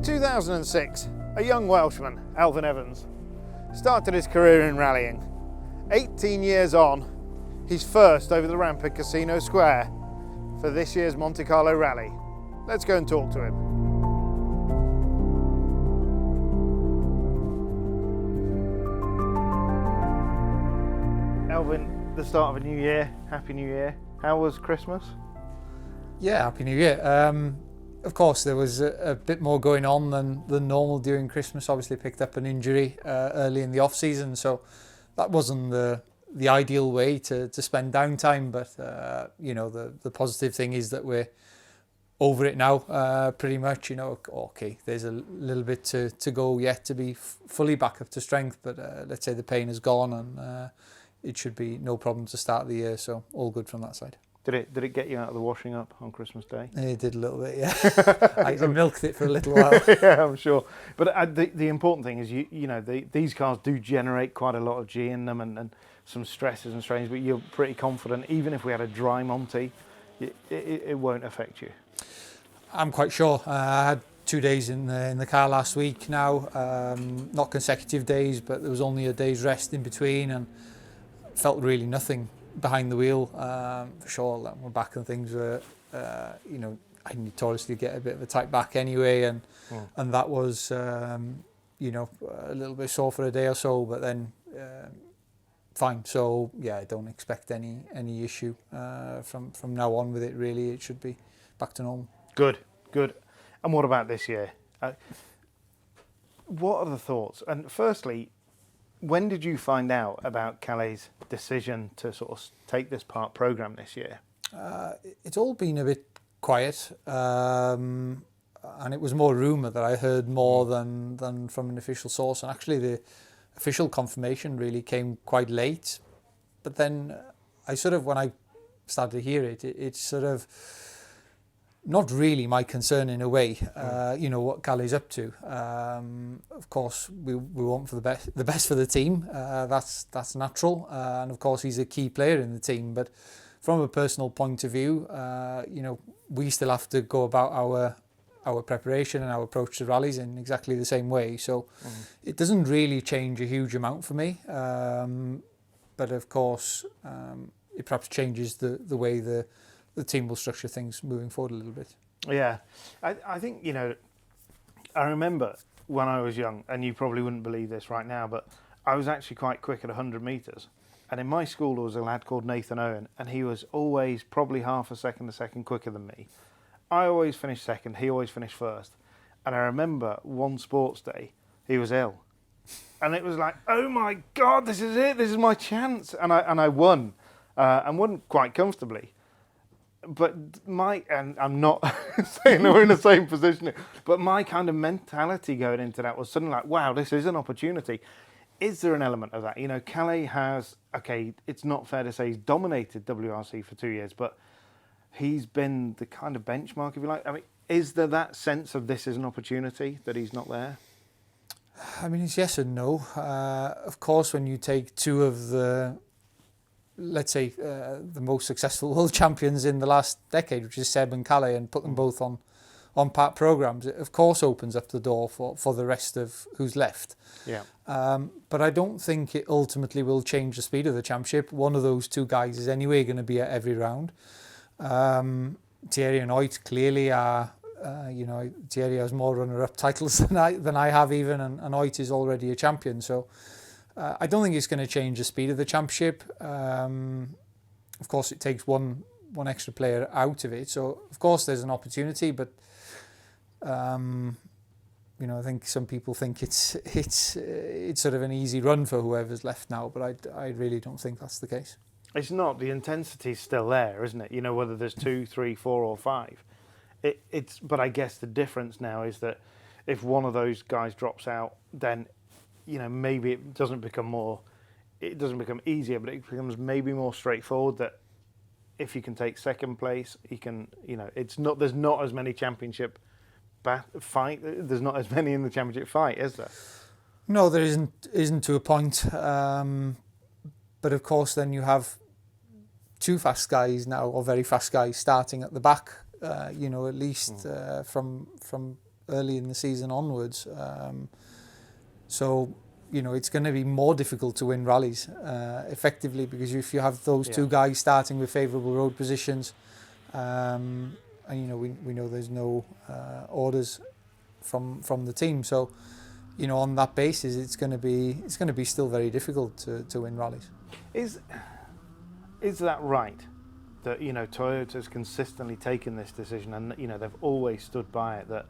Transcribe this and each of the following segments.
2006, a young Welshman, Elfyn Evans, started his career in rallying. 18 years on, he's first over the ramp at Casino Square for this year's Monte Carlo Rally. Let's go and talk to him. Elfyn, the start of a new year, Happy New Year. How was Christmas? Yeah, Happy New Year. Of course, there was a bit more going on than normal during Christmas. Obviously picked up an injury early in the off-season, so that wasn't the ideal way to spend downtime. But, you know, the positive thing is that we're over it now, pretty much. You know, okay, there's a little bit to go yet to be fully back up to strength, but let's say the pain is gone and it should be no problem to start the year, so all good from that side. Did it get you out of the washing up on Christmas Day? It did a little bit, yeah. I milked it for a little while. Yeah, I'm sure. But the important thing is, you know, these cars do generate quite a lot of G in them and some stresses and strains, but you're pretty confident, even if we had a dry Monty, it won't affect you. I'm quite sure. I had 2 days in the car last week now, not consecutive days, but there was only a day's rest in between and felt really nothing behind the wheel, for sure. Like my back and things were, you know, I notoriously get a bit of a tight back anyway, and that was, you know, a little bit sore for a day or so, but then fine. So yeah, I don't expect any issue from now on with it. Really, it should be back to normal. Good. And what about this year? What are the thoughts? And firstly, when did you find out about Calais' decision to sort of take this part programme this year? It's all been a bit quiet, and it was more rumour that I heard more than from an official source. And actually, the official confirmation really came quite late. But then I sort of, when I started to hear it, it's sort of not really my concern in a way, you know, what Calais is up to. Of course, we want for the best for the team. That's natural, and of course he's a key player in the team. But from a personal point of view, you know, we still have to go about our preparation and our approach to rallies in exactly the same way. So it doesn't really change a huge amount for me. But of course, it perhaps changes the way the team will structure things moving forward a little bit. Yeah, I think, you know, I remember when I was young, and you probably wouldn't believe this right now, but I was actually quite quick at 100 metres. And in my school, there was a lad called Nathan Owen, and he was always probably half a second quicker than me. I always finished second, he always finished first. And I remember one sports day, he was ill. And it was like, oh my God, this is it, this is my chance. And I won, and won quite comfortably. But and I'm not saying that we're in the same position, but my kind of mentality going into that was suddenly like, wow, this is an opportunity. Is there an element of that? You know, Calais has, okay, it's not fair to say he's dominated WRC for 2 years, but he's been the kind of benchmark, if you like. I mean, is there that sense of this is an opportunity that he's not there? I mean, it's yes and no. Of course, when you take two of the, let's say, the most successful world champions in the last decade, which is Seb and Calais, and put them both on part programs, it of course opens up the door for the rest of who's left. Yeah. But I don't think it ultimately will change the speed of the championship. One of those two guys is anyway going to be at every round. Thierry and Oit clearly are, you know, Thierry has more runner-up titles than I have even, and Oit is already a champion. So I don't think it's going to change the speed of the championship. Of course, it takes one extra player out of it. So, of course, there's an opportunity, but you know, I think some people think it's sort of an easy run for whoever's left now, but I really don't think that's the case. It's not. The intensity's still there, isn't it? You know, whether there's 2, 3, 4 or 5. But I guess the difference now is that if one of those guys drops out, then, you know, maybe it doesn't become easier, but it becomes maybe more straightforward that if you can take second place, you can, you know, there's not as many championship there's not as many in the championship fight, is there? No, there isn't to a point. But of course, then you have two fast guys now, or very fast guys, starting at the back. You know, at least from early in the season onwards. So, it's going to be more difficult to win rallies effectively, because if you have those two guys starting with favourable road positions, and we know there's no orders from the team, so on that basis it's going to be still very difficult to win rallies. Is that right? That Toyota's consistently taken this decision, and they've always stood by it, that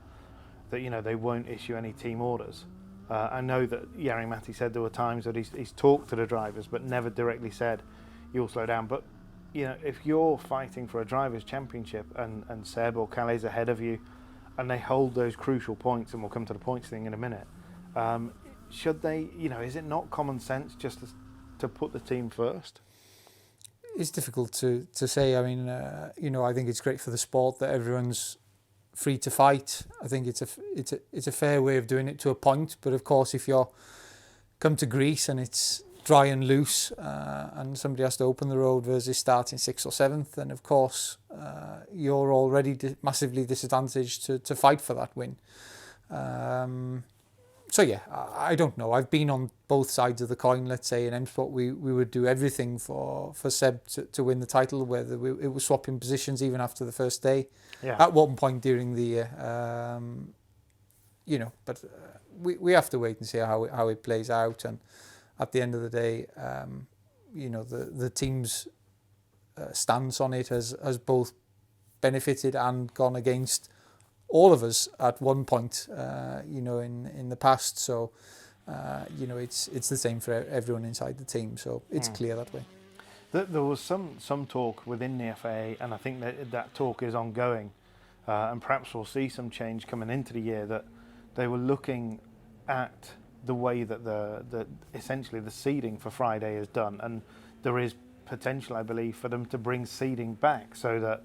they won't issue any team orders. I know that Jari-Matti said there were times that he's talked to the drivers, but never directly said you'll slow down. But if you're fighting for a drivers' championship and Seb or Calais ahead of you, and they hold those crucial points, and we'll come to the points thing in a minute, should they? Is it not common sense just to put the team first? It's difficult to say. I mean, I think it's great for the sport that everyone's free to fight. I think it's a fair way of doing it to a point. But of course, if you're come to Greece and it's dry and loose, and somebody has to open the road versus starting 6th or 7th, then of course you're already massively disadvantaged to fight for that win. So yeah, I don't know. I've been on both sides of the coin. Let's say in M Sport we would do everything for Seb to win the title, whether it was swapping positions even after the first day. Yeah. At one point during the year, but we have to wait and see how it plays out. And at the end of the day, the team's stance on it has both benefited and gone against all of us at one point, in the past. So, it's the same for everyone inside the team. So it's clear that way. There was some talk within the FAA, and I think that talk is ongoing, and perhaps we'll see some change coming into the year, that they were looking at the way that essentially the seeding for Friday is done, and there is potential, I believe, for them to bring seeding back so that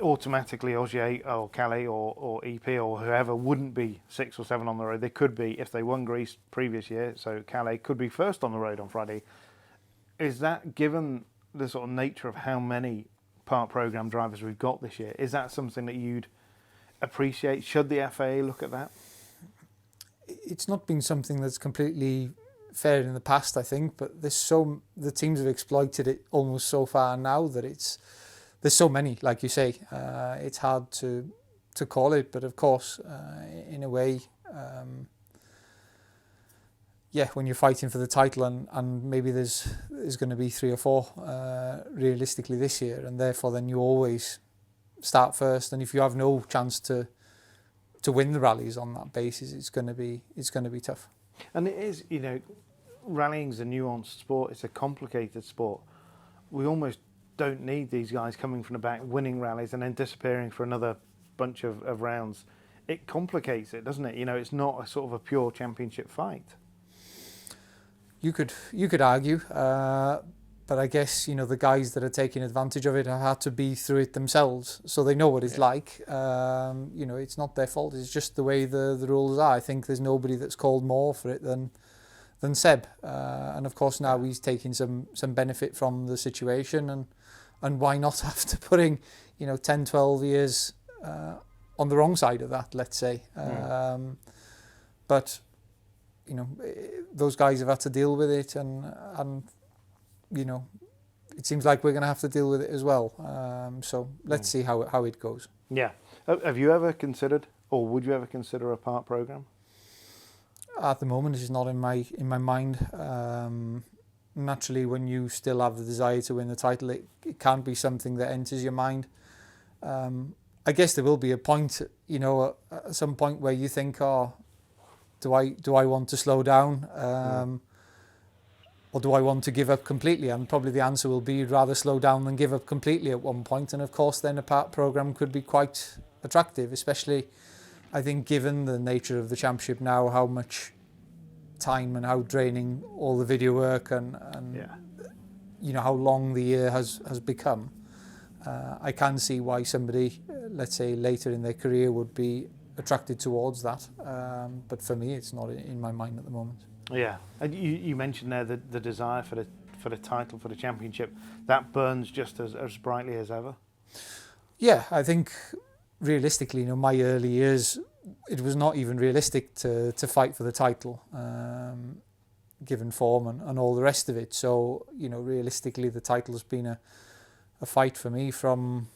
automatically Ogier or Calais or EP or whoever wouldn't be 6 or 7 on the road. They could be, if they won Greece previous year, so Calais could be first on the road on Friday. Is that, given the sort of nature of how many part programme drivers we've got this year, is that something that you'd appreciate? Should the FAA look at that? It's not been something that's completely fair in the past, I think, but the teams have exploited it almost so far now that there's so many, like you say. It's hard to call it, but of course, in a way, when you're fighting for the title and maybe there's going to be 3 or 4 realistically this year, and therefore then you always start first. And if you have no chance to win the rallies on that basis, it's going to be tough. And it is, rallying's a nuanced sport. It's a complicated sport. We almost don't need these guys coming from the back, winning rallies and then disappearing for another bunch of rounds. It complicates it, doesn't it? It's not a sort of a pure championship fight. You could argue, but I guess the guys that are taking advantage of it have had to be through it themselves, so they know what it's like. It's not their fault. It's just the way the rules are. I think there's nobody that's called more for it than Seb, and of course now he's taking some benefit from the situation, and why not after putting 10, 12 years on the wrong side of that, let's say. But those guys have had to deal with it, and it seems like we're going to have to deal with it as well. So let's see how it goes. Yeah. Have you ever considered, or would you ever consider a part programme? At the moment, it's not in my mind. Naturally, when you still have the desire to win the title, it can't be something that enters your mind. I guess there will be a point, at some point where you think, do I want to slow down, or do I want to give up completely? And probably the answer will be you'd rather slow down than give up completely at one point. And of course, then a part programme could be quite attractive, especially, I think, given the nature of the championship now, how much time and how draining all the video work and how long the year has become. I can see why somebody, let's say later in their career, would be attracted towards that. But for me, it's not in my mind at the moment. Yeah, and you mentioned there the desire for the title, for the championship, that burns just as brightly as ever. Yeah, I think realistically, my early years, it was not even realistic to fight for the title, given form and all the rest of it. So, realistically, the title's been a fight for me from,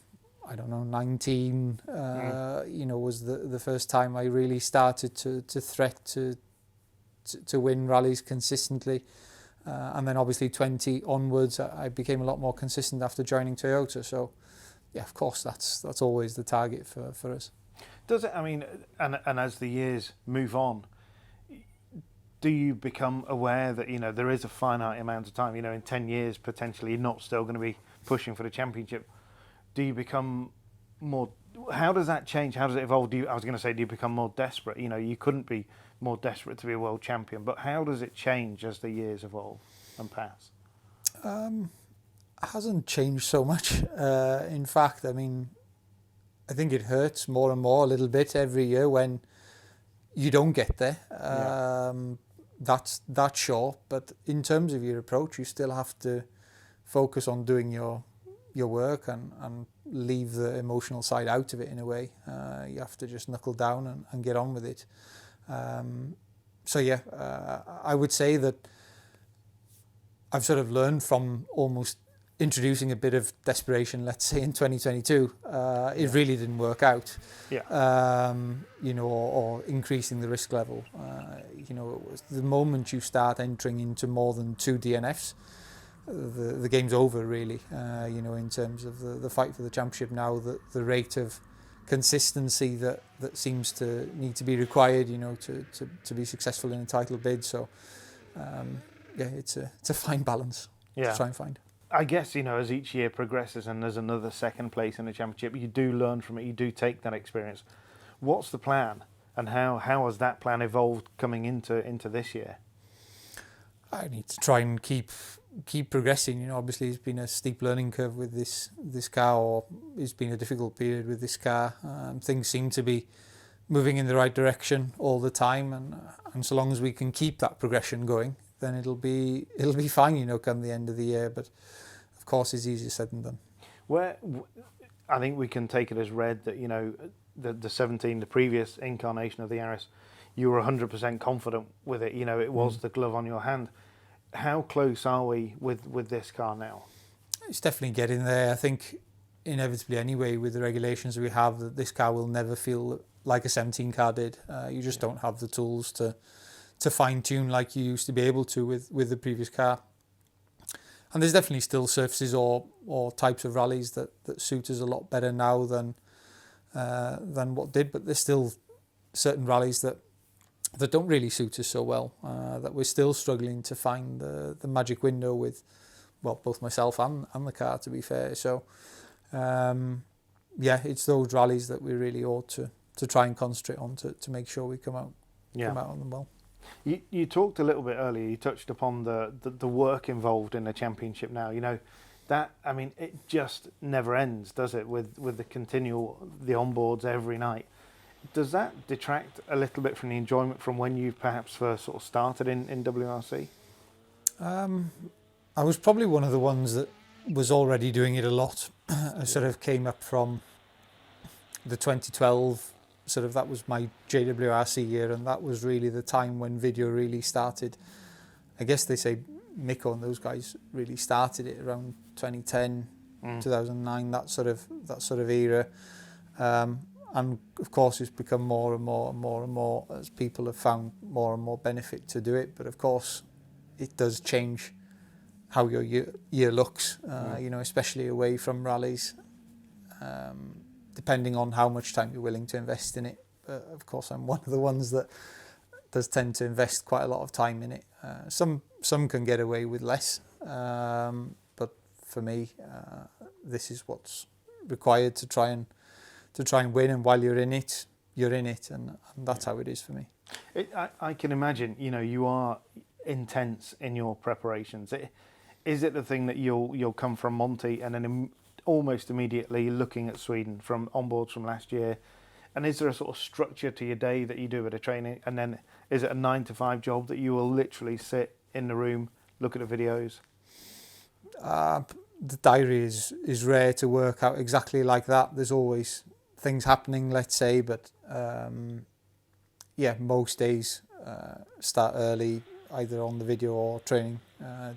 I don't know, 19, was the first time I really started to threat to win rallies consistently. And then obviously 20 onwards, I became a lot more consistent after joining Toyota. So, yeah, of course, that's always the target for us. Does it? I mean, and as the years move on, do you become aware that there is a finite amount of time? In 10 years potentially you're not still going to be pushing for the championship. Do you become more? How does that change? How does it evolve? I was going to say, do you become more desperate? You couldn't be more desperate to be a world champion, but how does it change as the years evolve and pass? Hasn't changed so much. In fact, I mean, I think it hurts more and more a little bit every year when you don't get there. That's sure. But in terms of your approach, you still have to focus on doing your work and leave the emotional side out of it in a way. You have to just knuckle down and get on with it. I would say that I've sort of learned from almost introducing a bit of desperation, let's say in 2022. It really didn't work out. Or increasing the risk level. It was the moment you start entering into more than 2 DNFs, the game's over really. In terms of the fight for the championship now, the rate of consistency that seems to need to be required, to be successful in a title bid. So, it's a fine balance to try and find. I guess, as each year progresses and there's another second place in the championship, you do learn from it, you do take that experience. What's the plan, and how has that plan evolved coming into this year? I need to try and keep progressing. Obviously it's been a steep learning curve with this car, or it's been a difficult period with this car. Things seem to be moving in the right direction all the time, and so long as we can keep that progression going, then it'll be fine, come the end of the year. But of course, it's easier said than done. I think we can take it as read that the 17, the previous incarnation of the RS, you were 100% confident with it. It was the glove on your hand. How close are we with this car now? It's definitely getting there. I think inevitably anyway, with the regulations we have, that this car will never feel like a 17 car did. You just don't have the tools to fine tune like you used to be able to with the previous car. And there's definitely still surfaces or types of rallies that suit us a lot better now than what did. But there's still certain rallies that don't really suit us so well. That we're still struggling to find the magic window with, well, both myself and the car, to be fair. So it's those rallies that we really ought to try and concentrate on to make sure we come out on them well. You talked a little bit earlier, you touched upon the work involved in the championship now. It just never ends, does it, with the onboards every night. Does that detract a little bit from the enjoyment from when you perhaps first sort of started in WRC? I was probably one of the ones that was already doing it a lot. I sort of came up from the 2012, that was my JWRC year, and that was really the time when video really started. I guess they say Micra and those guys really started it around 2010, 2009, that sort of era. And of course it's become more and more as people have found more and more benefit to do it. But of course it does change how your year looks, especially away from rallies, depending on how much time you're willing to invest in it. Of course, I'm one of the ones that does tend to invest quite a lot of time in it. Some can get away with less, but for me, this is what's required to try and win. And while you're in it, and that's how it is for me. I can imagine. You are intense in your preparations. Is it the thing that you'll come from Monty and then almost immediately looking at Sweden from onboards from last year? And is there a sort of structure to your day that you do at a training? And then is it a 9 to 5 job that you will literally sit in the room, look at the videos? The diary is rare to work out exactly like that. There's always things happening, let's say, but yeah, most days start early, either on the video or training,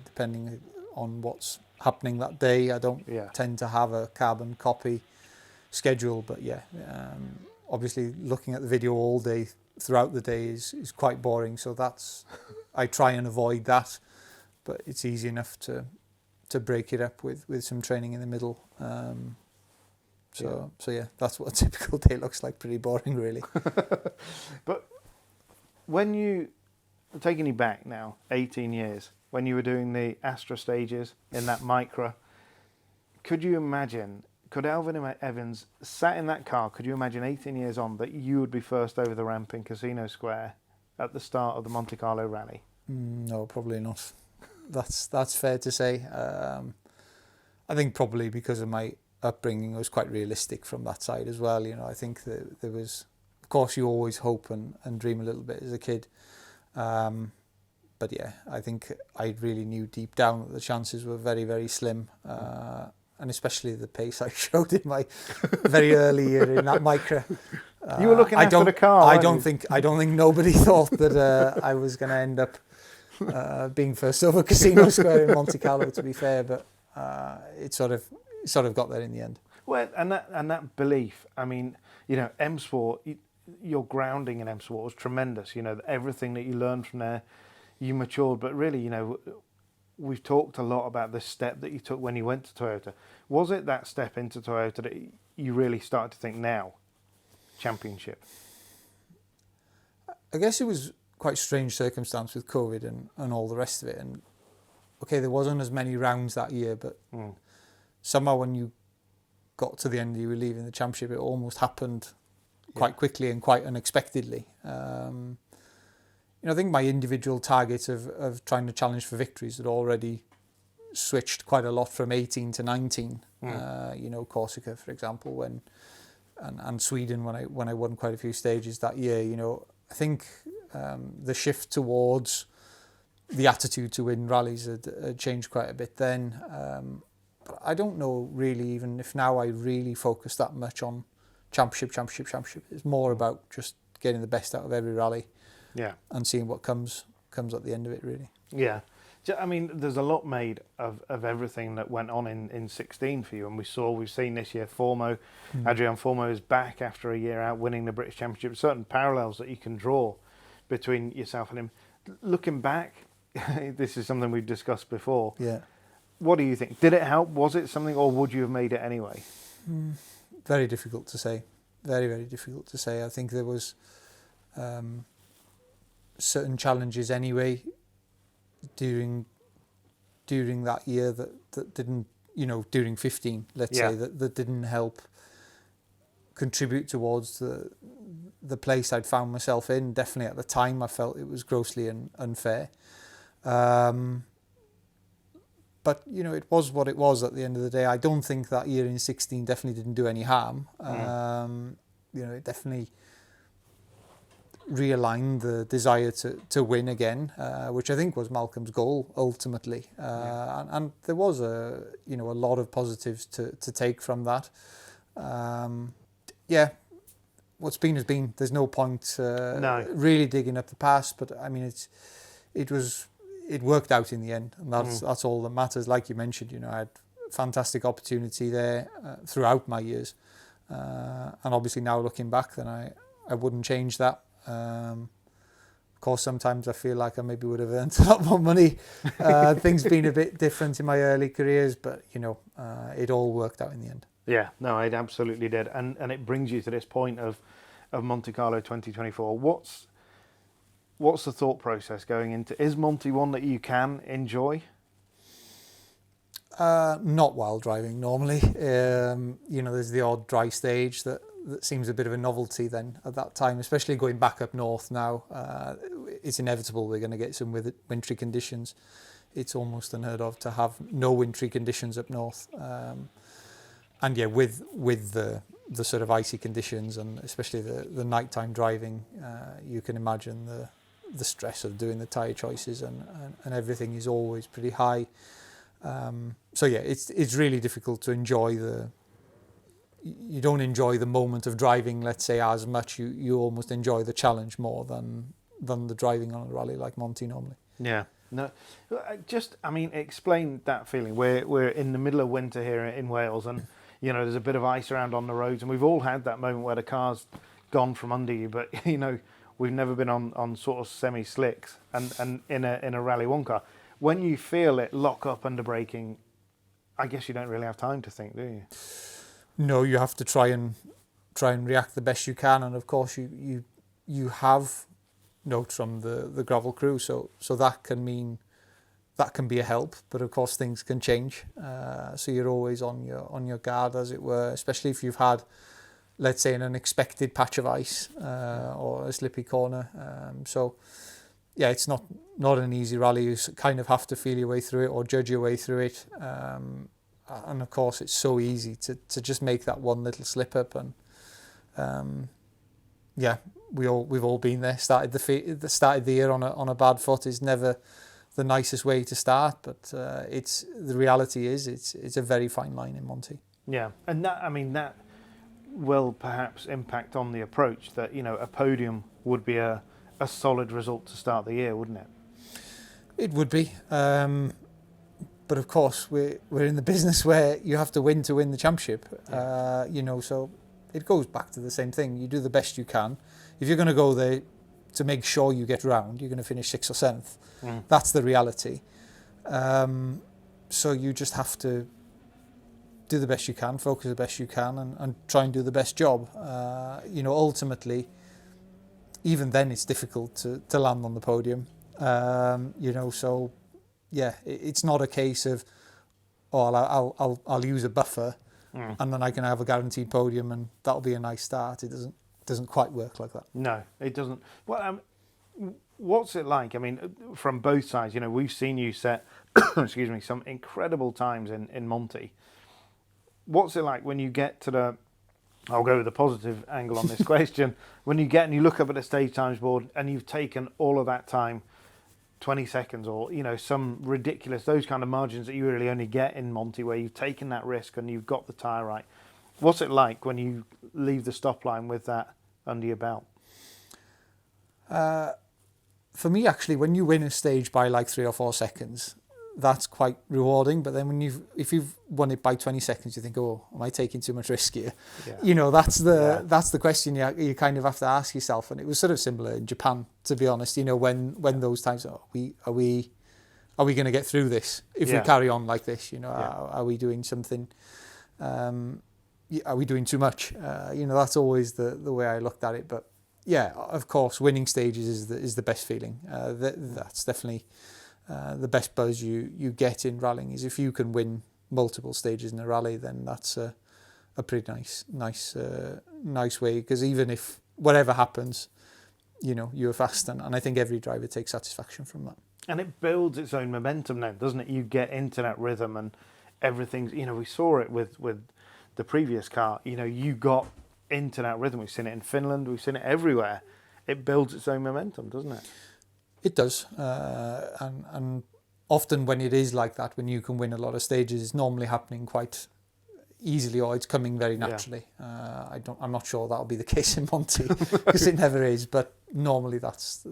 depending on what's happening that day. I don't tend to have a carbon copy schedule, but yeah, obviously looking at the video all day throughout the day is quite boring, so that's I try and avoid that, but it's easy enough to break it up with some training in the middle. So yeah, that's what a typical day looks like. Pretty boring, really. But when you, taking you back now 18 years, when you were doing the Astra stages in that Micra, could you imagine, could Elfyn Evans sat in that car, could you imagine 18 years on that you would be first over the ramp in Casino Square at the start of the Monte Carlo rally? No, probably not. That's fair to say. I think probably because of my upbringing, I was quite realistic from that side as well. You know, I think that there was, of course, you always hope and dream a little bit as a kid. But yeah, I think I really knew deep down that the chances were very, very slim. And especially the pace I showed in my very early year in that Micra. You were looking after the car. I don't think nobody thought that I was going to end up being first over Casino Square in Monte Carlo, to be fair, but it sort of got there in the end. Well, and that belief, I mean, you know, M Sport, your grounding in M Sport was tremendous. You know, everything that you learned from there, you matured. But really, you know, we've talked a lot about the step that you took when you went to Toyota. Was it that step into Toyota that you really started to think, now, championship? I guess it was quite strange circumstance with COVID and all the rest of it. And okay, there wasn't as many rounds that year, but somehow when you got to the end, you were leaving the championship, it almost happened quite quickly and quite unexpectedly. You know, I think my individual targets of trying to challenge for victories had already switched quite a lot from 18 to 19. You know, Corsica, for example, and Sweden when I won quite a few stages that year. You know, I think the shift towards the attitude to win rallies had changed quite a bit then. But I don't know really even if now I really focus that much on championship. It's more about just getting the best out of every rally. Yeah. And seeing what comes at the end of it, really. Yeah. I mean, there's a lot made of everything that went on in 16 for you. And we've seen this year, Formo, Adrian Formo is back after a year out winning the British Championship. Certain parallels that you can draw between yourself and him. Looking back, this is something we've discussed before. Yeah. What do you think? Did it help? Was it something, or would you have made it anyway? Very difficult to say. Very, very difficult to say. I think there was certain challenges anyway during that year that didn't, you know, during 15, let's say, that didn't help contribute towards the place I'd found myself in. Definitely at the time I felt it was grossly unfair. But, you know, it was what it was at the end of the day. I don't think that year in 16 definitely didn't do any harm. You know, it definitely realigned the desire to win again, which I think was Malcolm's goal ultimately. And there was a lot of positives to take from that. What's been has been. There's no point really digging up the past, but I mean it worked out in the end, and that's all that matters. Like you mentioned, you know, I had fantastic opportunity there throughout my years, and obviously now looking back, then I wouldn't change that. Of course, sometimes I feel like I maybe would have earned a lot more money. Things been a bit different in my early careers, but you know, it all worked out in the end. Yeah, no, it absolutely did, and it brings you to this point of Monte Carlo 2024. What's the thought process going into? Is Monte one that you can enjoy? Not while driving normally. You know, there's the odd dry stage that seems a bit of a novelty then at that time, especially going back up north now. It's inevitable we're going to get some wintry conditions. It's almost unheard of to have no wintry conditions up north. And yeah, with the sort of icy conditions and especially the nighttime driving, you can imagine the stress of doing the tyre choices and everything is always pretty high. So yeah, it's really difficult to enjoy you don't enjoy the moment of driving, let's say, as much. You almost enjoy the challenge more than the driving on a rally like Monty normally. Yeah. No, explain that feeling. We're in the middle of winter here in Wales, and there's a bit of ice around on the roads, and we've all had that moment where the car's gone from under you, but we've never been on sort of semi slicks, and in a Rally 1 car, when you feel it lock up under braking, I guess you don't really have time to think, do you? No, you have to try and react the best you can, and of course you have notes from the gravel crew, so that can be a help, but of course things can change, so you're always on your guard, as it were, especially if you've had, let's say, an unexpected patch of ice or a slippy corner. So yeah, it's not an easy rally. You kind of have to feel your way through it or judge your way through it, and of course it's so easy to just make that one little slip up, and yeah, we've all been there. Started the year on a bad foot is never the nicest way to start, but the reality is it's a very fine line in Monty. Yeah, and that will perhaps impact on the approach. That a podium would be a solid result to start the year, wouldn't it? It would be, but of course we're in the business where you have to win the championship. Yeah. So it goes back to the same thing. You do the best you can. If you're going to go there to make sure you get round, you're going to finish 6th or 7th. That's the reality. So you just have to do the best you can, focus the best you can, and try and do the best job. Ultimately, even then it's difficult to land on the podium. So yeah, it's not a case of, I'll use a buffer and then I can have a guaranteed podium and that'll be a nice start. It doesn't quite work like that. No, it doesn't. Well, what's it like? From both sides, we've seen you set, excuse me, some incredible times in Monty. What's it like when you get to I'll go with the positive angle on this question. When you get and you look up at the stage times board and you've taken all of that time, 20 seconds or, some ridiculous, those kind of margins that you really only get in Monty, where you've taken that risk and you've got the tyre right. What's it like when you leave the stop line with that under your belt? For me, actually, when you win a stage by like 3 or 4 seconds, that's quite rewarding. But then if you've won it by 20 seconds, you think, oh, am I taking too much risk here? Yeah. That's the question you kind of have to ask yourself. And it was sort of similar in Japan, to be honest. When those times, are we going to get through this if we carry on like this? Are we doing something? Are we doing too much? That's always the way I looked at it. But yeah, of course, winning stages is the best feeling. That's definitely the best buzz you get in rallying. Is if you can win multiple stages in a rally, then that's a pretty nice way. Because even if whatever happens, you're fast, and I think every driver takes satisfaction from that. And it builds its own momentum then, doesn't it? You get into that rhythm and everything's, we saw it with the previous car, you got into that rhythm. We've seen it in Finland, we've seen it everywhere. It builds its own momentum, doesn't it? It does, and often when it is like that, when you can win a lot of stages, it's normally happening quite easily, or it's coming very naturally. Yeah. I'm not sure that'll be the case in Monty, because it never is, but normally that's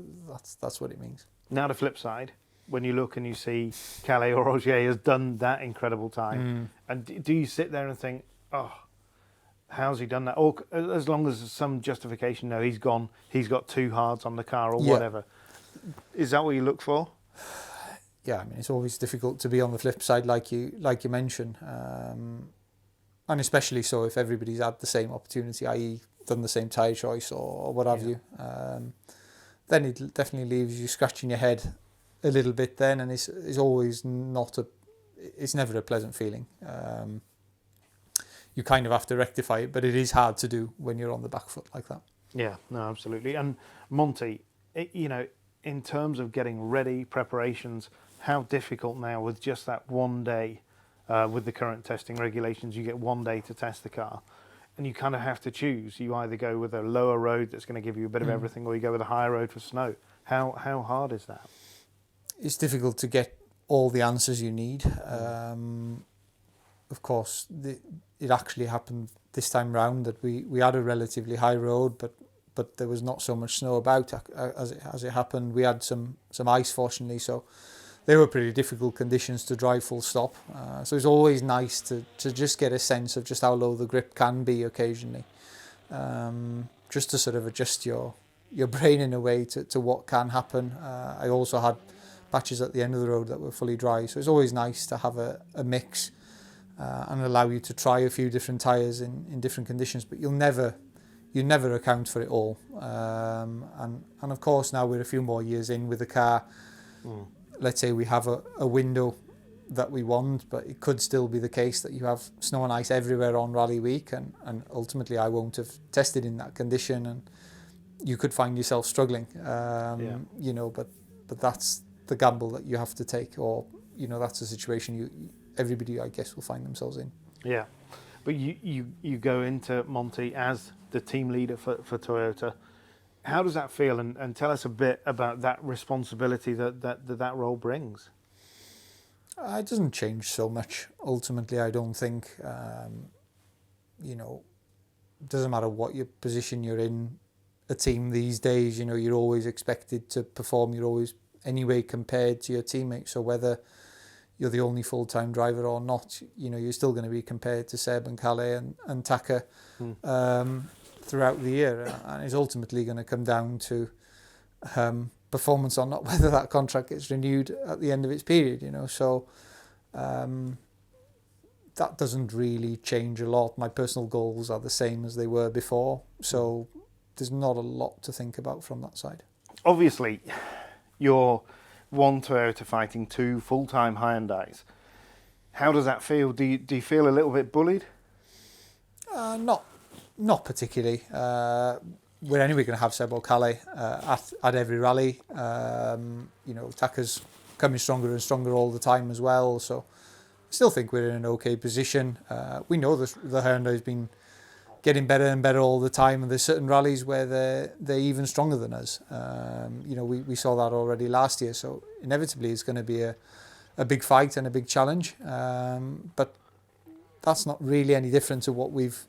what it means. Now the flip side, when you look and you see Calais or Rogier has done that incredible time, and do you sit there and think, oh, how's he done that? Or as long as there's some justification, no, he's got 2 hards on the car or whatever. Is that what you look for? Yeah, it's always difficult to be on the flip side, like you mentioned, and especially so if everybody's had the same opportunity, i.e. done the same tyre choice or what have you. Then it definitely leaves you scratching your head a little bit then, and it's always it's never a pleasant feeling. You kind of have to rectify it, but it is hard to do when you're on the back foot like that. Yeah, no, absolutely. And Monty, in terms of getting ready, preparations, how difficult now with just that one day, with the current testing regulations, you get one day to test the car, and you kind of have to choose. You either go with a lower road that's going to give you a bit of everything, or you go with a higher road for snow. How hard is that? It's difficult to get all the answers you need. Of course, it actually happened this time round, that we had a relatively high road, but there was not so much snow about as it happened. We had some ice, fortunately, so they were pretty difficult conditions to drive full stop. So it's always nice to just get a sense of just how low the grip can be occasionally, just to sort of adjust your brain in a way to what can happen. I also had patches at the end of the road that were fully dry, so it's always nice to have a mix and allow you to try a few different tyres in different conditions, but you never account for it all. And of course, now we're a few more years in with the car. Let's say we have a window that we want, but it could still be the case that you have snow and ice everywhere on rally week, and ultimately I won't have tested in that condition, and you could find yourself struggling. You know, but that's the gamble that you have to take, or you know, that's the situation everybody, I guess, will find themselves in. Yeah, but you go into Monty as the team leader for Toyota. How does that feel? And tell us a bit about that responsibility that role brings. It doesn't change so much. Ultimately, I don't think, you know, it doesn't matter what your position you're in a team these days, you know, you're always expected to perform. You're always anyway compared to your teammates. So whether you're the only full-time driver or not, you know, you're still going to be compared to Seb and Calais and Taka throughout the year. And it's ultimately going to come down to performance or not, whether that contract gets renewed at the end of its period, you know. So that doesn't really change a lot. My personal goals are the same as they were before. So there's not a lot to think about from that side. Obviously, you're one Toyota fighting two full-time Hyundais. How does that feel? Do you feel a little bit bullied? Not particularly. We're anyway going to have Seb or Calais at every rally. You know, Taka's coming stronger and stronger all the time as well. So I still think we're in an okay position. We know the Hyundai's been getting better and better all the time, and there's certain rallies where they're even stronger than us. You know, we saw that already last year. So inevitably, it's going to be a big fight and a big challenge. But that's not really any different to what we've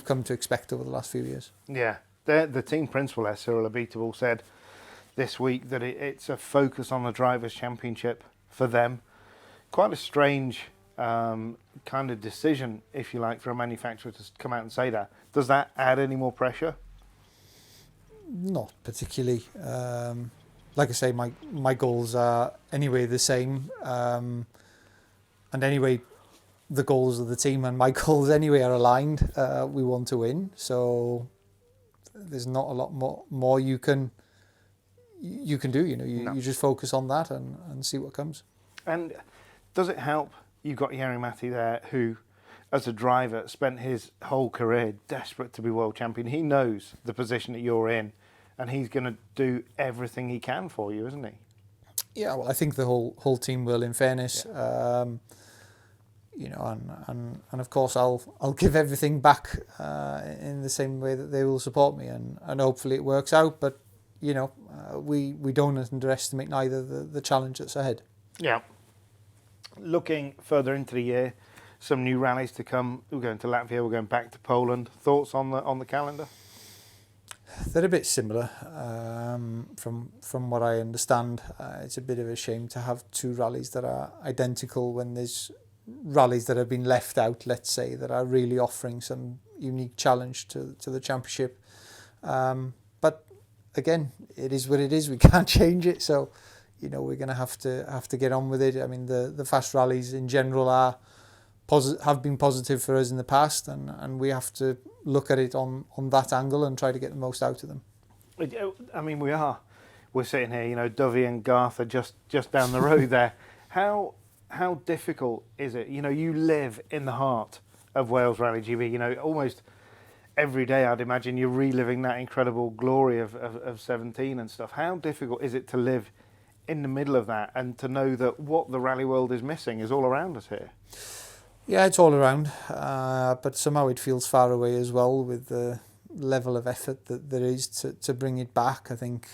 come to expect over the last few years. Yeah. The team principal there, Cyril Abiteboul, said this week that it's a focus on the Drivers' Championship for them. Quite a strange kind of decision, if you like, for a manufacturer to come out and say that. Does that add any more pressure? Not particularly. Like I say, my goals are anyway the same. And anyway, the goals of the team and my goals anyway are aligned. We want to win. So there's not a lot more you can do. You know, you just focus on that and see what comes. And does it help? You've got Jari Matti there, who, as a driver, spent his whole career desperate to be world champion. He knows the position that you're in, and he's going to do everything he can for you, isn't he? Yeah, well, I think the whole team will, in fairness. Yeah. You know, and of course I'll give everything back in the same way that they will support me, and hopefully it works out. But you know, we don't underestimate neither the challenge that's ahead. Yeah. Looking further into the year, some new rallies to come. We're going to Latvia. We're going back to Poland. Thoughts on the calendar? They're a bit similar, from what I understand. It's a bit of a shame to have two rallies that are identical when there's rallies that have been left out, let's say, that are really offering some unique challenge to the championship. But again, it is what it is. We can't change it. So, you know, we're going to have to get on with it. I mean, the fast rallies in general have been positive for us in the past, and we have to look at it on that angle and try to get the most out of them. I mean, we're sitting here, you know, Dovey and Garth are just down the road there. How difficult is it? You know, you live in the heart of Wales Rally GB. You know, almost every day, I'd imagine you're reliving that incredible glory of 17 and stuff. How difficult is it to live in the middle of that and to know that what the rally world is missing is all around us here? Yeah, it's all around, but somehow it feels far away as well with the level of effort that there is to bring it back. I think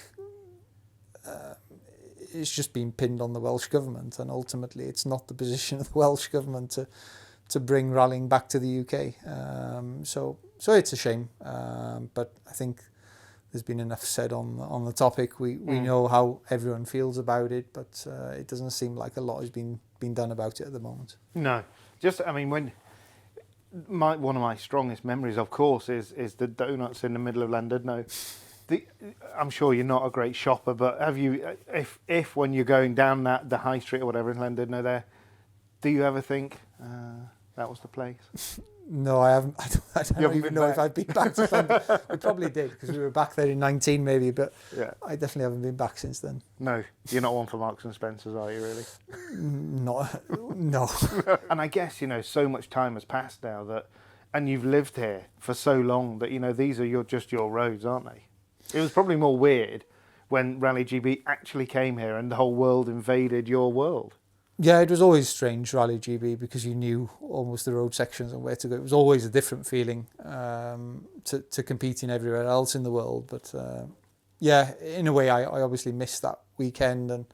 it's just been pinned on the Welsh Government, and ultimately it's not the position of the Welsh Government bring rallying back to the UK. So it's a shame, but I think there's been enough said on the topic. We know how everyone feels about it, but it doesn't seem like a lot has been done about it at the moment. No, just I mean when. One of my strongest memories, of course, is the donuts in the middle of Llandudno. I'm sure you're not a great shopper, but have you, if when you're going down the high street or whatever in Llandudno there, do you ever think that was the place? No, I haven't. I don't even know back? if I've been back to London. We probably did because we were back there in 19 maybe, but yeah. I definitely haven't been back since then. No, you're not one for Marks and Spencers, are you really? No. And I guess, so much time has passed now and you've lived here for so long that, these are just your roads, aren't they? It was probably more weird when Rally GB actually came here and the whole world invaded your world. Yeah, it was always strange, Rally GB, because you knew almost the road sections and where to go. It was always a different feeling to competing everywhere else in the world. But yeah, in a way, I obviously missed that weekend. And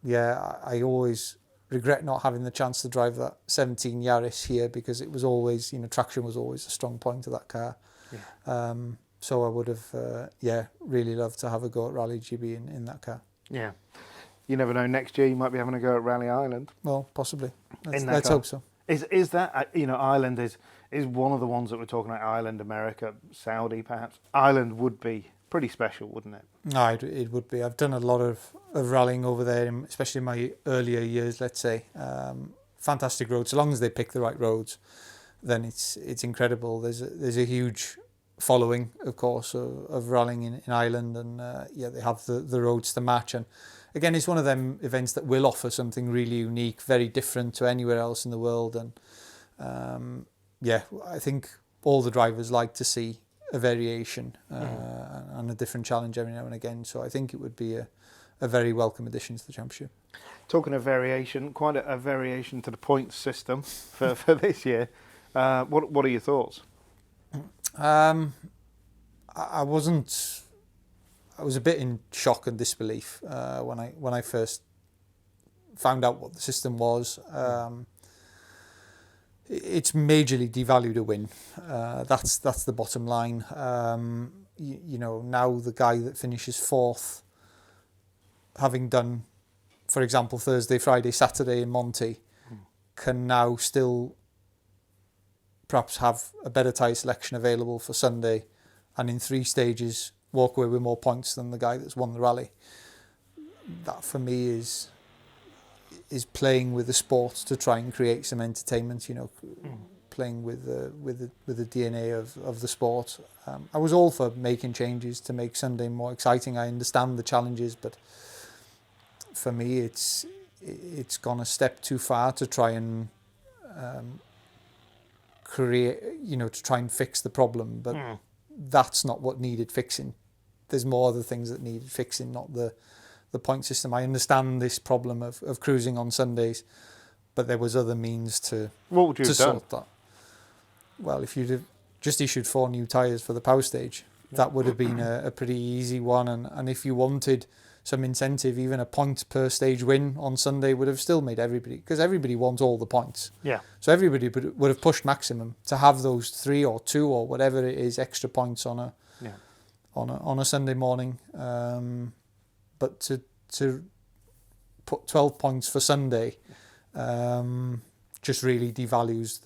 I always regret not having the chance to drive that 17 Yaris here because it was always, traction was always a strong point of that car. Yeah. So I would have, really loved to have a go at Rally GB in that car. Yeah. You never know. Next year you might be having a go at Rally Ireland. Well, possibly. Let's hope so. Is that Ireland is one of the ones that we're talking about? Ireland, America, Saudi, perhaps. Ireland would be pretty special, wouldn't it? No, it would be. I've done a lot of rallying over there, especially in my earlier years. Let's say, fantastic roads. So long as they pick the right roads, then it's incredible. There's a huge following, of course, of rallying in Ireland, and they have the roads to match. And again, it's one of them events that will offer something really unique, very different to anywhere else in the world. And I think all the drivers like to see a variation and a different challenge every now and again. So I think it would be a very welcome addition to the championship. Talking of variation, quite a variation to the points system for this year. What are your thoughts? I was a bit in shock and disbelief when I first found out what the system was. It's majorly devalued a win. That's the bottom line. Now the guy that finishes fourth, having done, for example, Thursday, Friday, Saturday in Monty, can now still perhaps have a better tyre selection available for Sunday, and in 3 stages walk away with more points than the guy that's won the rally. That for me is playing with the sport to try and create some entertainment. Playing with the DNA of the sport. I was all for making changes to make Sunday more exciting. I understand the challenges, but for me, it's gone a step too far to try and create, to try and fix the problem. But that's not what needed fixing. There's more other things that needed fixing, not the point system. I understand this problem of cruising on Sundays, but there was other means to sort that. Well, if you'd have just issued 4 new tyres for the power stage, that would have been a pretty easy one. And if you wanted some incentive, even a point per stage win on Sunday would have still made everybody, because everybody wants all the points. Yeah. So everybody would have pushed maximum to have those 3 or 2 or whatever it is extra points on a Sunday morning. But to put 12 points for Sunday just really devalues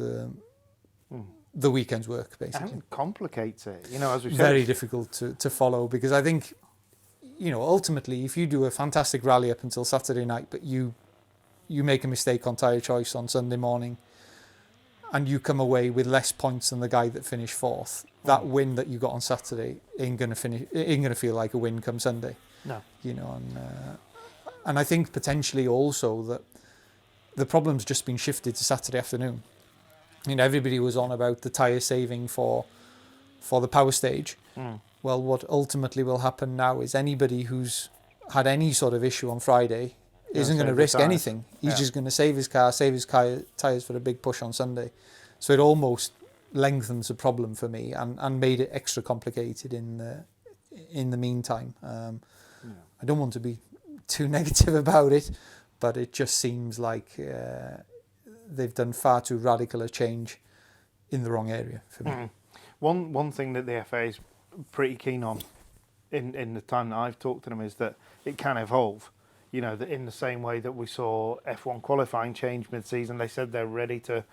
the weekend's work, basically. And complicates it, as we said. Very difficult to follow, because I think, ultimately, if you do a fantastic rally up until Saturday night, but you make a mistake on tyre choice on Sunday morning, and you come away with less points than the guy that finished fourth, that win that you got on Saturday ain't gonna feel like a win come Sunday. No. And I think potentially also that the problem's just been shifted to Saturday afternoon. Everybody was on about the tyre saving for the power stage. Well, what ultimately will happen now is anybody who's had any sort of issue on Friday isn't going to risk anything. He's just going to save his car, save his tyres for a big push on Sunday. So it almost lengthens the problem for me and made it extra complicated in the meantime. I don't want to be too negative about it, but it just seems like they've done far too radical a change in the wrong area for me. One thing that the FA is pretty keen on in the time that I've talked to them is that it can evolve. You know, that in the same way that we saw F1 qualifying change mid-season, they said they're ready to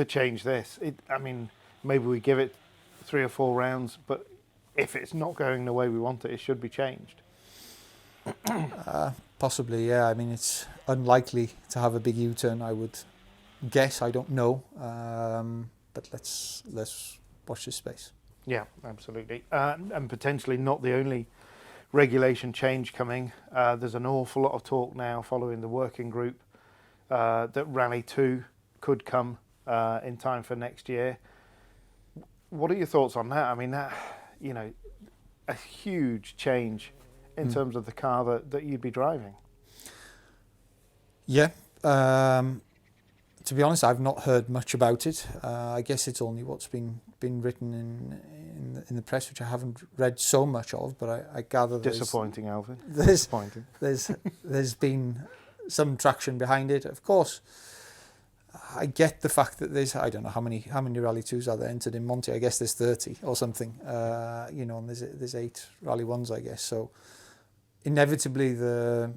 change this. I mean, maybe we give it 3 or 4 rounds, but if it's not going the way we want it, it should be changed. Possibly, yeah. I mean, it's unlikely to have a big U-turn, I would guess. I don't know, but let's watch this space. Yeah, absolutely. And potentially not the only regulation change coming. There's an awful lot of talk now following the working group that Rally 2 could come in time for next year. What are your thoughts on that? I mean, that, you know, a huge change in terms of the car that you'd be driving. Yeah. To be honest, I've not heard much about it. I guess it's only what's been written in the press, which I haven't read so much of. But I gather disappointing, Elfyn. Disappointing. There's been some traction behind it. Of course, I get the fact that there's, I don't know how many Rally 2s are there entered in Monte. I guess there's 30 or something. You know, and there's 8 Rally 1s, I guess. So inevitably, the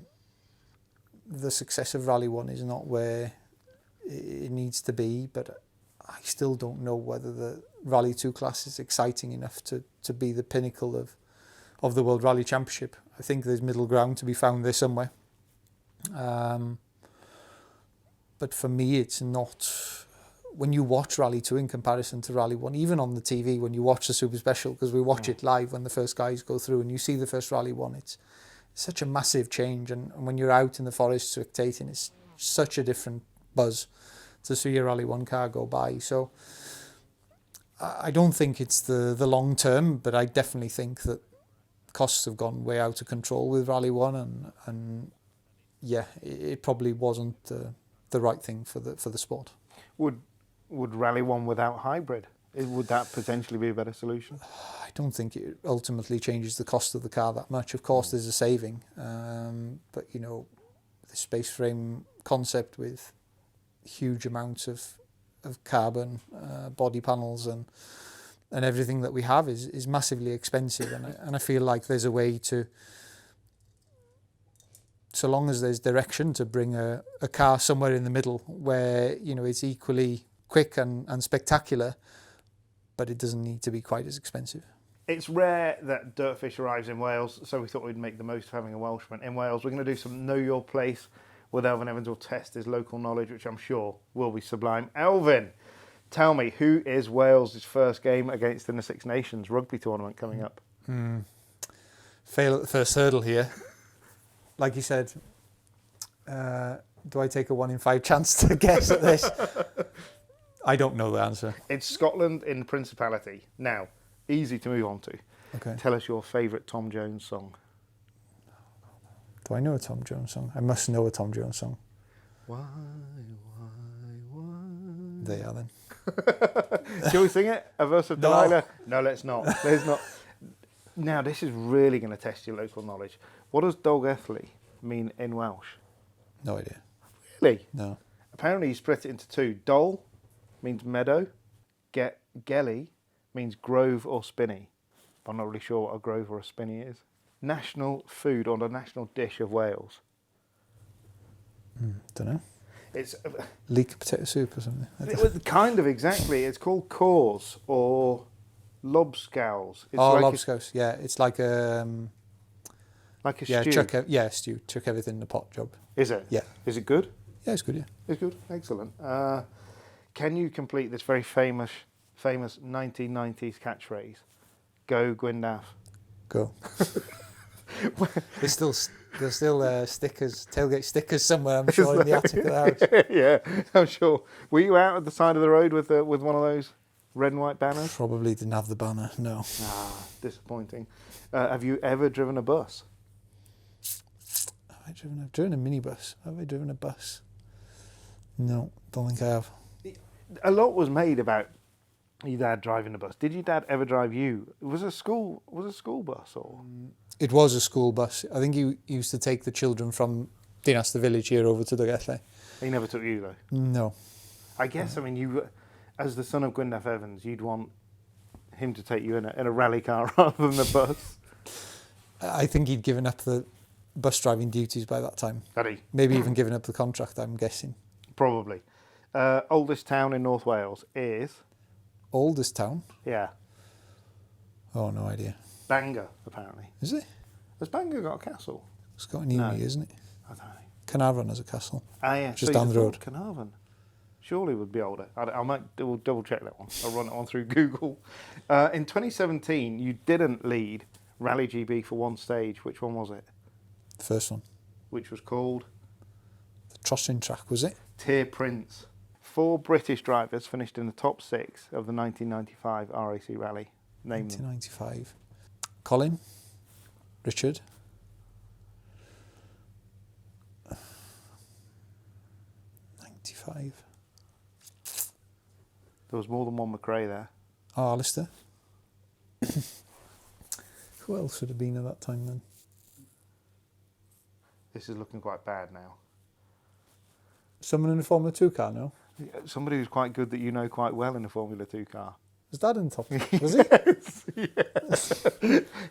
success of Rally 1 is not where it needs to be, but I still don't know whether the Rally 2 class is exciting enough to be the pinnacle of the World Rally Championship. I think there's middle ground to be found there somewhere. But for me, it's not. When you watch Rally 2 in comparison to Rally 1, even on the TV, when you watch the Super Special, because we watch it live when the first guys go through and you see the first Rally 1, it's such a massive change. And when you're out in the forest spectating, it's such a different buzz to see a Rally 1 car go by. So I don't think it's the long term, but I definitely think that costs have gone way out of control with Rally 1, and yeah, it probably wasn't the right thing for the sport. Would Rally 1 without hybrid, would that potentially be a better solution? I don't think it ultimately changes the cost of the car that much. Of course, there's a saving, but you know, the space frame concept with huge amounts of carbon, body panels and everything that we have is massively expensive, and I feel like there's a way to, so long as there's direction, to bring a car somewhere in the middle where, you know, it's equally quick and spectacular, but it doesn't need to be quite as expensive. It's rare that DirtFish arrives in Wales, so we thought we'd make the most of having a Welshman in Wales. We're going to do some Know Your Place with Elfyn Evans. Will test his local knowledge, which I'm sure will be sublime. Elfyn, tell me, who is Wales' first game against in the Six Nations rugby tournament coming up? Fail at the first hurdle here. Like you said, do I take a 1 in 5 chance to guess at this? I don't know the answer. It's Scotland in Principality. Now, easy to move on to. Okay. Tell us your favourite Tom Jones song. Do I know a Tom Jones song? I must know a Tom Jones song. Why? There you are then. Shall we sing it? A verse of Delilah? No, let's not. Let's not. Now, this is really going to test your local knowledge. What does Dolgelly mean in Welsh? No idea. Really? No. Apparently you split it into 2. Dol means meadow. Gelly means grove or spinney. I'm not really sure what a grove or a spinney is. National food or the national dish of Wales? Don't know. It's leek potato soup or something. Kind of, exactly. It's called cors or lobscouse. It's like lobscouse. Yeah, it's like a stew. Stew. Chuck everything in the pot job. Is it? Yeah. Is it good? Yeah, it's good. Yeah. It's good. Excellent. Can you complete this very famous 1990s catchphrase? Go Gwyndaf. Go. There's still stickers, tailgate stickers somewhere, I'm sure, in the attic of the house. Yeah, I'm sure. Were you out at the side of the road with one of those red and white banners? Probably didn't have the banner, no. Disappointing. Have you ever driven a bus? I've driven a minibus. Have I driven a bus? No, don't think I have. A lot was made about your dad driving a bus. Did your dad ever drive you? Was it a school bus or? It was a school bus. I think he used to take the children from Dinas, the village, here over to Dolgelly. He never took you though? No. I guess, I mean, you, as the son of Elfyn Evans, you'd want him to take you in a rally car rather than the bus. I think he'd given up the bus driving duties by that time. Had he? Maybe even given up the contract, I'm guessing. Probably. Oldest town in North Wales is? Oldest town? Yeah. Oh, no idea. Bangor, apparently. Is it? Has Bangor got a castle? It's got an uni, No. isn't it? I don't know. Carnarvon has a castle. Ah, yeah. Just down the road. Carnarvon. Surely would be older. I might double check that one. I'll run it on through Google. In 2017, you didn't lead Rally GB for one stage. Which one was it? The first one. Which was called? The Trossing track, was it? Tier Prince. 4 British drivers finished in the top 6 of the 1995 RAC Rally. Name them. 1995. Colin. Richard. '95. There was more than one McRae there. Oh, Alistair. Who else would have been at that time then? This is looking quite bad now. Someone in a Formula 2 car, no? Somebody who's quite good that you know quite well in a Formula 2 car. Was Dad in the top? Was he? Yes.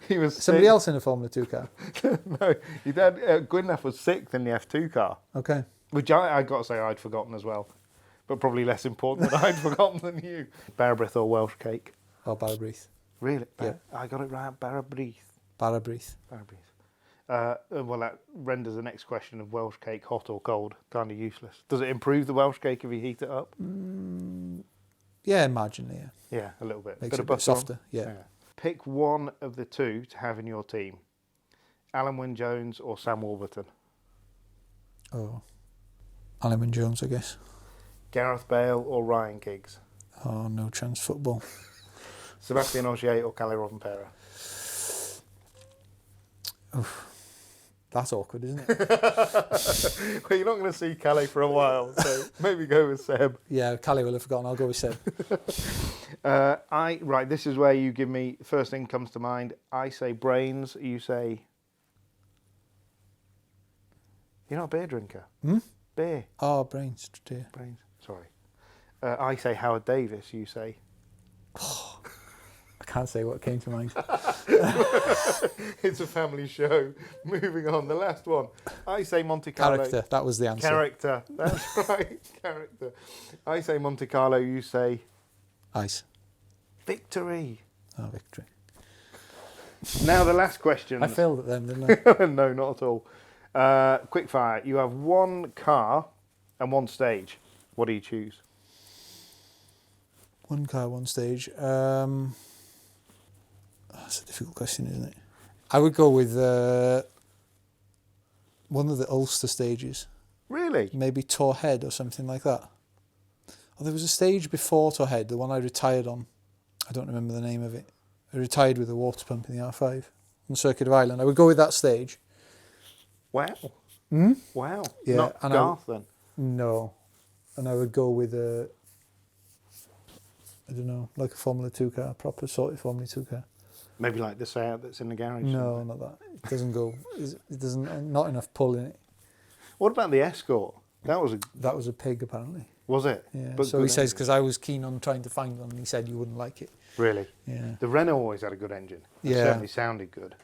He was Somebody sixth. else in a Formula 2 car? No, your dad, Gwyneth was 6th in the F2 car, Okay. which I got to say I'd forgotten as well, but probably less important that I'd forgotten than you. Barrabrith or Welsh cake? Or Barrabrith. Really? Yeah. I got it right. Barrabrith. Barrabrith. Well, that renders the next question of Welsh cake hot or cold kind of useless. Does it improve the Welsh cake if you heat it up? Yeah, marginally, yeah. Yeah, a little bit. Makes it a butter bit softer, on. yeah. Pick one of the two to have in your team. Alan Wynne-Jones or Sam Warburton? Oh. Alan Wynne-Jones, I guess. Gareth Bale or Ryan Giggs? Oh, no chance football. Sebastian Ogier or Kalle Rovanperä? That's awkward, isn't it? Well, you're not going to see Kalle for a while, so maybe go with Seb. Yeah, Callie will have forgotten. I'll go with Seb. Right, this is where you give me, first thing comes to mind. I say brains, you say... You're not a beer drinker? Beer. Oh, brains, dear. Brains, sorry. I say Howard Davis, you say... I can't say what came to mind. It's a family show. Moving on, the last one. I say Monte Carlo. Character, that was the answer. Character, that's right, character. I say Monte Carlo, you say... Ice. Victory. Oh, victory. Now the last question. I failed at them, didn't I? No, not at all. Quick fire. You have one car and one stage. What do you choose? One car, one stage. That's a difficult question, isn't it? I would go with one of the Ulster stages. Really? Maybe Torhead or something like that. Oh, there was a stage before Torhead, the one I retired on. I don't remember the name of it. I retired with a water pump in the R5 on the Circuit of Ireland. I would go with that stage. Wow. Wow. Yeah, Not and Garth then. No. And I would go with a, I don't know, like a Formula 2 car, proper sorted Formula 2 car. Maybe like the Seat that's in the garage. No, somewhere. not that. It doesn't go. It doesn't. Not enough pull in it. What about the Escort? That was a pig, apparently. Was it? Yeah. But So he good says engine. because I was keen on trying to find one, and he said you wouldn't like it. Really? Yeah. The Renault always had a good engine. It Yeah. certainly sounded good.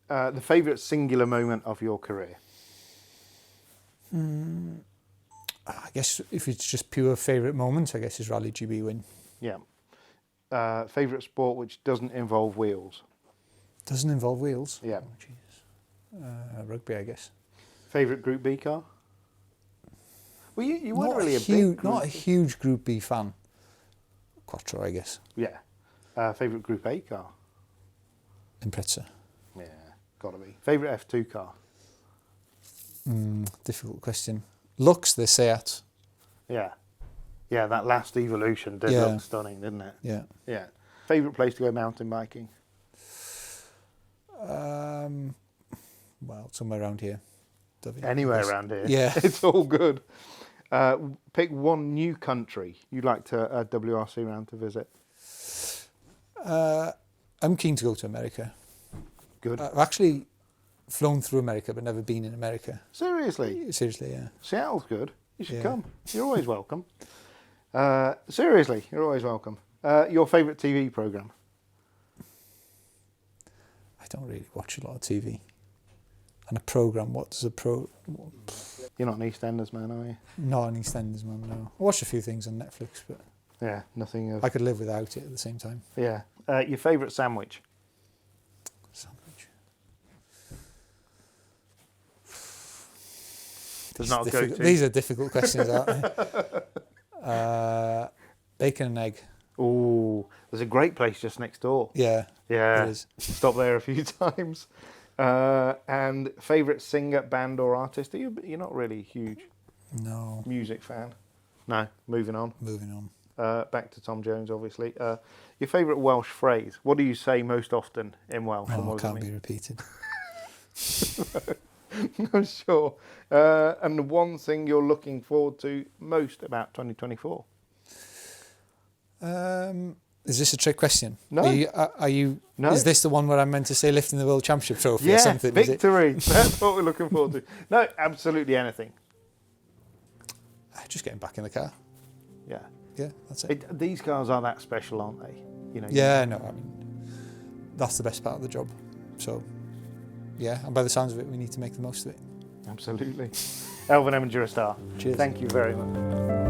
The favourite singular moment of your career? I guess if it's just pure favourite moments, I guess is Rally GB win. Yeah. Favourite sport which doesn't involve wheels? Doesn't involve wheels. Yeah. Oh, Jesus. Rugby, I guess. Favourite Group B car? Well, you weren't really a big huge, group. not a huge Group B fan. Quattro, I guess. Yeah. Favourite Group A car? Impreza. Yeah, gotta be. Favourite F2 car? Difficult question. Looks the Seat. Yeah. Yeah, that last Evolution did Yeah. look stunning, didn't it? Yeah. Yeah. Favourite place to go mountain biking? Well, somewhere around here. Anywhere around here. Yeah. It's all good. Pick one new country you'd like to WRC round to visit. I'm keen to go to America. Good. I've actually flown through America, but never been in America. Seriously? Seriously, yeah. Seattle's good. You should Yeah. come. You're always welcome. Seriously, you're always welcome. Your favourite TV programme? I don't really watch a lot of TV. And a programme, what does a pro... You're not an EastEnders man, are you? Not an EastEnders man, no. I watched a few things on Netflix, but Yeah, nothing of... I could live without it at the same time. Yeah. Your favourite sandwich? Sandwich. There's not a go-to. These are difficult questions, aren't they? Bacon and egg. Ooh, there's a great place just next door. Yeah, Yeah, it is. stopped there a few times. And favourite singer, band or artist? You're not really a huge No. music fan. No, moving on. Moving on. Back to Tom Jones, obviously. Your favourite Welsh phrase? What do you say most often in Welsh? and Oh, what does it can't mean? be repeated. I'm sure. And the one thing you're looking forward to most about 2024? Is this a trick question? No. Are you? No. Is this the one where I'm meant to say lifting the World Championship trophy or Yeah, something? Is it? victory. That's what we're looking forward to. No, absolutely anything. Just getting back in the car. Yeah. Yeah, that's it. These cars are that special, aren't they? You know. Yeah, no, I mean, that's the best part of the job. So, yeah, and by the sounds of it, we need to make the most of it. Absolutely. Elfyn Evans, you're a star. Cheers. Thank you very much.